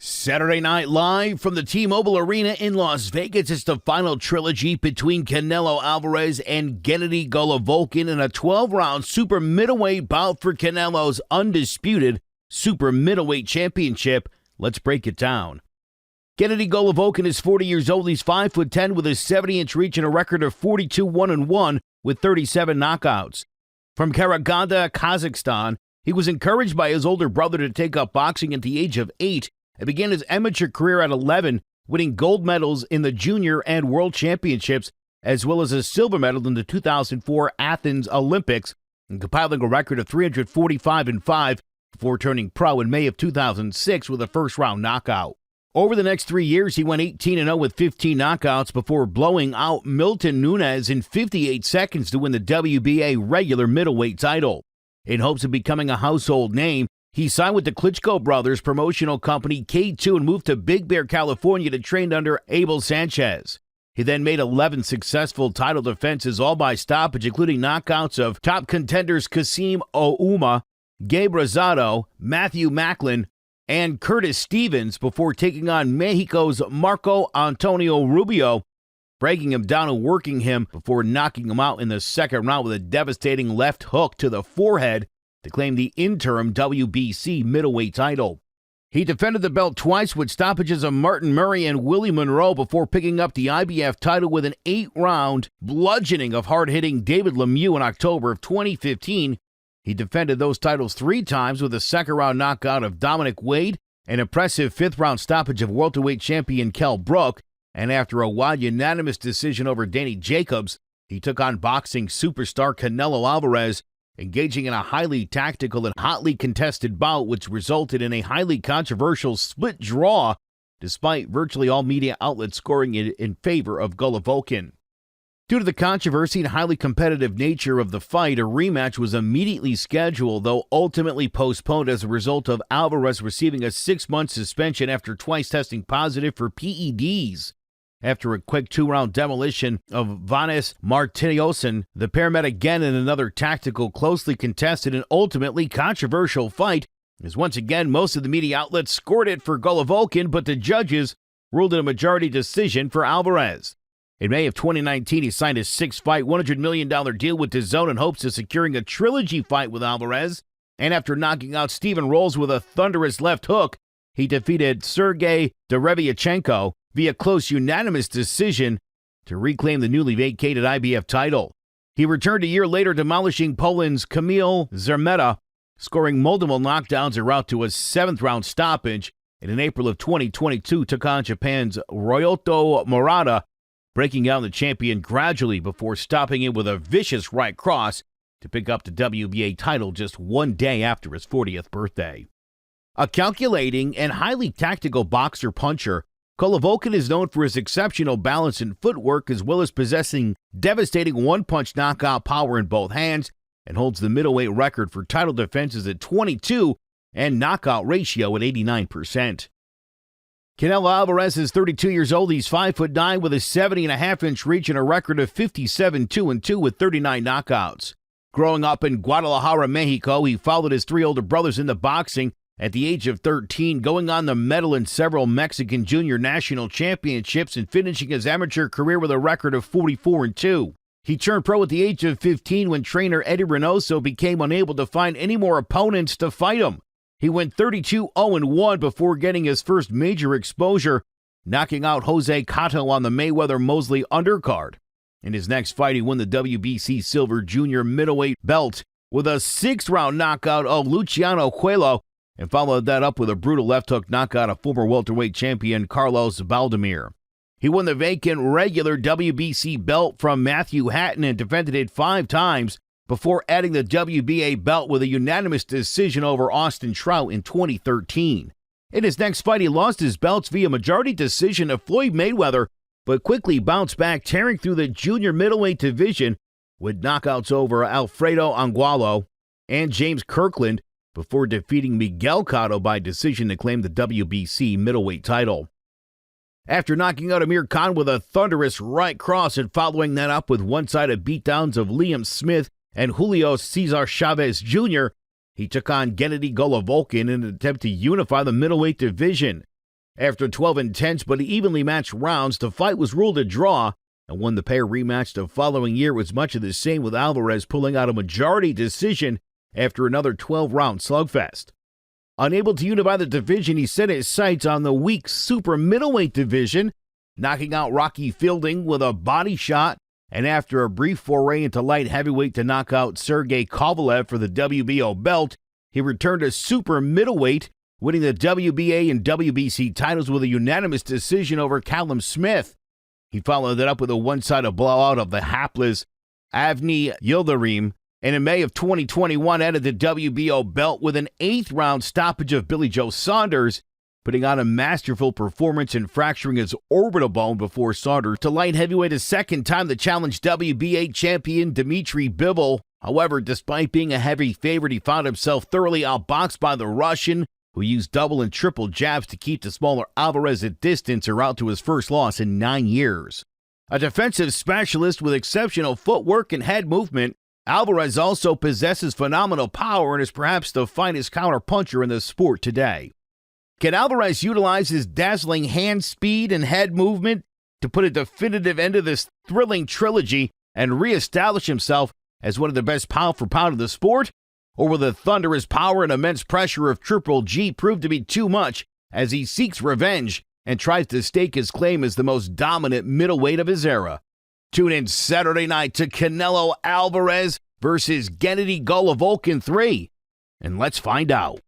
Saturday night live from the T-Mobile Arena in Las Vegas. It's the final trilogy between Canelo Alvarez and Gennady Golovkin in a 12-round super middleweight bout for Canelo's undisputed super middleweight championship. Let's break it down. Gennady Golovkin is 40 years old. He's 5'10" with a 70-inch reach and a record of 42-1-1 with 37 knockouts. From Karaganda, Kazakhstan, he was encouraged by his older brother to take up boxing at the age of 8 and began his amateur career at 11, winning gold medals in the junior and world championships, as well as a silver medal in the 2004 Athens Olympics, and compiling a record of 345-5 before turning pro in May of 2006 with a first-round knockout. Over the next 3 years, he went 18-0 with 15 knockouts before blowing out Milton Nunes in 58 seconds to win the WBA regular middleweight title. In hopes of becoming a household name, he signed with the Klitschko brothers' promotional company K2 and moved to Big Bear, California to train under Abel Sanchez. He then made 11 successful title defenses, all by stoppage, including knockouts of top contenders Kasim Ouma, Gabe Rosado, Matthew Macklin, and Curtis Stevens before taking on Mexico's Marco Antonio Rubio, breaking him down and working him before knocking him out in the second round with a devastating left hook to the forehead to claim the interim WBC middleweight title. He defended the belt twice with stoppages of Martin Murray and Willie Monroe before picking up the IBF title with an 8-round bludgeoning of hard-hitting David Lemieux in October of 2015. He defended those titles 3 times with a second-round knockout of Dominic Wade, an impressive 5th-round stoppage of welterweight champion Kell Brook, and after a wide unanimous decision over Danny Jacobs, he took on boxing superstar Canelo Alvarez, engaging in a highly tactical and hotly contested bout which resulted in a highly controversial split draw, despite virtually all media outlets scoring it in favor of Golovkin. Due to the controversy and highly competitive nature of the fight, a rematch was immediately scheduled, though ultimately postponed as a result of Alvarez receiving a 6-month suspension after twice testing positive for PEDs. After a quick 2-round demolition of Vanes Martirosyan, the pair met again in another tactical, closely contested, and ultimately controversial fight, as once again most of the media outlets scored it for Golovkin, but the judges ruled it a majority decision for Alvarez. In May of 2019, he signed a 6-fight, $100 million deal with DAZN in hopes of securing a trilogy fight with Alvarez, and after knocking out Steven Rolls with a thunderous left hook, he defeated Sergei Derevyachenko via close unanimous decision to reclaim the newly vacated IBF title. He returned a year later, demolishing Poland's Kamil Zermeta, scoring multiple knockdowns en route to a 7th-round stoppage, and in April of 2022 took on Japan's Ryoto Murata, breaking down the champion gradually before stopping him with a vicious right cross to pick up the WBA title just 1 day after his 40th birthday. A calculating and highly tactical boxer-puncher, Golovkin is known for his exceptional balance and footwork, as well as possessing devastating one-punch knockout power in both hands, and holds the middleweight record for title defenses at 22 and knockout ratio at 89%. Canelo Alvarez is 32 years old. He's 5'9" with a 70.5-inch reach and a record of 57-2-2 with 39 knockouts. Growing up in Guadalajara, Mexico, he followed his 3 older brothers into boxing at the age of 13, going on to medal in several Mexican junior national championships and finishing his amateur career with a record of 44-2. He turned pro at the age of 15 when trainer Eddie Reynoso became unable to find any more opponents to fight him. He went 32-0-1 before getting his first major exposure, knocking out Jose Cotto on the Mayweather-Mosley undercard. In his next fight, he won the WBC Silver Junior Middleweight belt with a 6th-round knockout of Luciano Cuello, and followed that up with a brutal left hook knockout of former welterweight champion Carlos Baldomir. He won the vacant regular WBC belt from Matthew Hatton and defended it 5 times before adding the WBA belt with a unanimous decision over Austin Trout in 2013. In his next fight, he lost his belts via majority decision to Floyd Mayweather, but quickly bounced back, tearing through the junior middleweight division with knockouts over Alfredo Angulo and James Kirkland, before defeating Miguel Cotto by decision to claim the WBC middleweight title. After knocking out Amir Khan with a thunderous right cross and following that up with one-sided beatdowns of Callum Smith and Julio Cesar Chavez Jr., he took on Gennady Golovkin in an attempt to unify the middleweight division. After 12 intense but evenly matched rounds, the fight was ruled a draw, and when the pair rematched the following year, it was much of the same, with Alvarez pulling out a majority decision after another 12-round slugfest. Unable to unify the division, he set his sights on the weak super middleweight division, knocking out Rocky Fielding with a body shot, and after a brief foray into light heavyweight to knock out Sergei Kovalev for the WBO belt, he returned to super middleweight, winning the WBA and WBC titles with a unanimous decision over Callum Smith. He followed it up with a one-sided blowout of the hapless Avni Yildirim, and in May of 2021 ended the WBO belt with an 8th-round stoppage of Billy Joe Saunders, putting on a masterful performance and fracturing his orbital bone before Saunders to light heavyweight a second time to challenge WBA champion Dimitry Bivol. However, despite being a heavy favorite, he found himself thoroughly outboxed by the Russian, who used double and triple jabs to keep the smaller Alvarez at distance, or out to his first loss in 9 years. A defensive specialist with exceptional footwork and head movement, Alvarez also possesses phenomenal power and is perhaps the finest counterpuncher in the sport today. Can Alvarez utilize his dazzling hand speed and head movement to put a definitive end to this thrilling trilogy and reestablish himself as one of the best pound for pound of the sport? Or will the thunderous power and immense pressure of Triple G prove to be too much as he seeks revenge and tries to stake his claim as the most dominant middleweight of his era? Tune in Saturday night to Canelo Alvarez versus Gennady Golovkin 3, and let's find out.